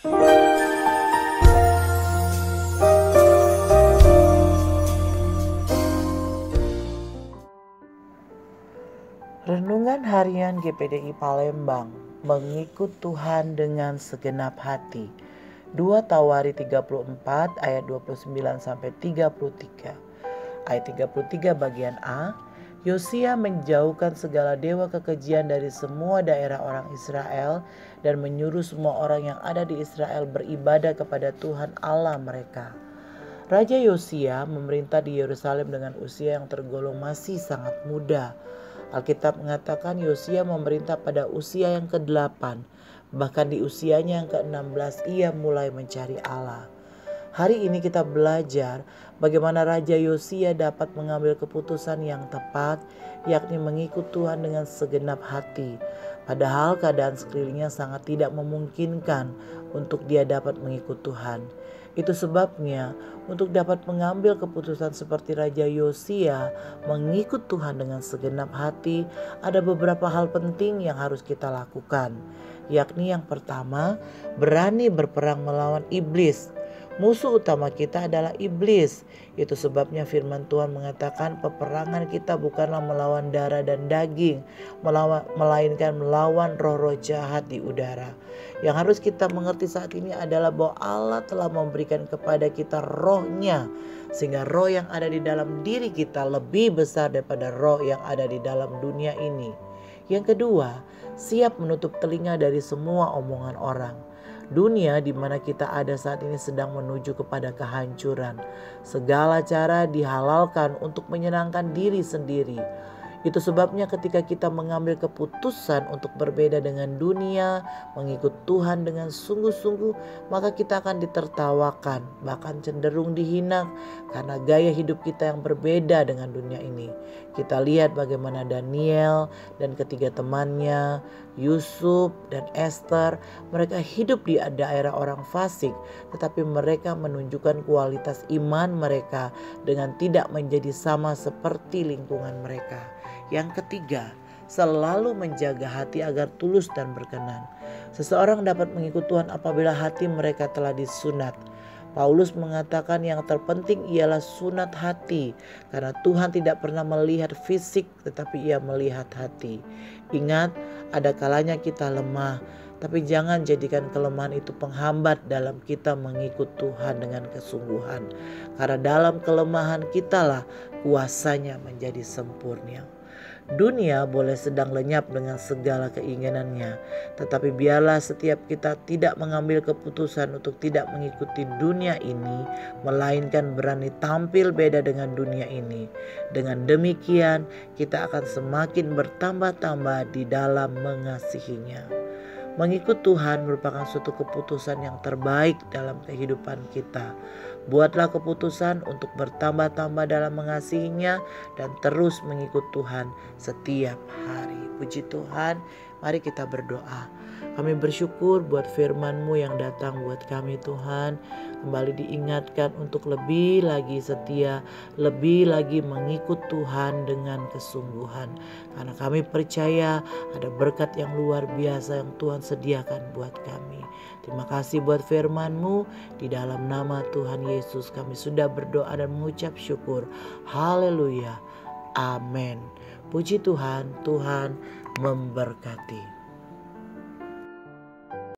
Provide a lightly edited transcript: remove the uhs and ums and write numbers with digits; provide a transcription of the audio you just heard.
Renungan Harian GPDI Palembang, mengikut Tuhan dengan segenap hati. 2 Tawari 34 ayat 29-33. Ayat 33 bagian A, Yosia menjauhkan segala dewa kekejian dari semua daerah orang Israel dan menyuruh semua orang yang ada di Israel beribadah kepada Tuhan Allah mereka. Raja Yosia memerintah di Yerusalem dengan usia yang tergolong masih sangat muda. Alkitab mengatakan Yosia memerintah pada usia yang ke-8, bahkan di usianya yang ke-16 ia mulai mencari Allah. Hari ini kita belajar bagaimana Raja Yosia dapat mengambil keputusan yang tepat, yakni mengikut Tuhan dengan segenap hati. Padahal keadaan sekelilingnya sangat tidak memungkinkan untuk dia dapat mengikut Tuhan. Itu sebabnya untuk dapat mengambil keputusan seperti Raja Yosia mengikut Tuhan dengan segenap hati, ada beberapa hal penting yang harus kita lakukan. Yakni yang pertama, berani berperang melawan iblis. Musuh utama kita adalah iblis. Itu sebabnya firman Tuhan mengatakan peperangan kita bukanlah melawan darah dan daging, melainkan melawan roh-roh jahat di udara. Yang harus kita mengerti saat ini adalah bahwa Allah telah memberikan kepada kita roh-Nya, sehingga roh yang ada di dalam diri kita lebih besar daripada roh yang ada di dalam dunia ini. Yang kedua, siap menutup telinga dari semua omongan orang. Dunia di mana kita ada saat ini sedang menuju kepada kehancuran. Segala cara dihalalkan untuk menyenangkan diri sendiri. Itu sebabnya ketika kita mengambil keputusan untuk berbeda dengan dunia, mengikut Tuhan dengan sungguh-sungguh, maka kita akan ditertawakan, bahkan cenderung dihina karena gaya hidup kita yang berbeda dengan dunia ini. Kita lihat bagaimana Daniel dan ketiga temannya, Yusuf dan Esther, mereka hidup di daerah orang fasik, tetapi mereka menunjukkan kualitas iman mereka dengan tidak menjadi sama seperti lingkungan mereka. Yang ketiga, selalu menjaga hati agar tulus dan berkenan. Seseorang dapat mengikut Tuhan apabila hati mereka telah disunat. Paulus mengatakan yang terpenting ialah sunat hati, karena Tuhan tidak pernah melihat fisik tetapi ia melihat hati. Ingat, ada kalanya kita lemah, tapi jangan jadikan kelemahan itu penghambat dalam kita mengikut Tuhan dengan kesungguhan. Karena dalam kelemahan kitalah kuasanya menjadi sempurna. Dunia boleh sedang lenyap dengan segala keinginannya, tetapi biarlah setiap kita tidak mengambil keputusan untuk tidak mengikuti dunia ini, melainkan berani tampil beda dengan dunia ini. Dengan demikian, kita akan semakin bertambah-tambah di dalam mengasihinya. Mengikut Tuhan merupakan suatu keputusan yang terbaik dalam kehidupan kita. Buatlah keputusan untuk bertambah-tambah dalam mengasihinya dan terus mengikut Tuhan setiap hari. Puji Tuhan, mari kita berdoa. Kami bersyukur buat firman-Mu yang datang buat kami Tuhan. Kembali diingatkan untuk lebih lagi setia, lebih lagi mengikut Tuhan dengan kesungguhan. Karena kami percaya ada berkat yang luar biasa yang Tuhan sediakan buat kami. Terima kasih buat firman-Mu. Di dalam nama Tuhan Yesus kami sudah berdoa dan mengucap syukur. Haleluya. Amin. Puji Tuhan, Tuhan memberkati.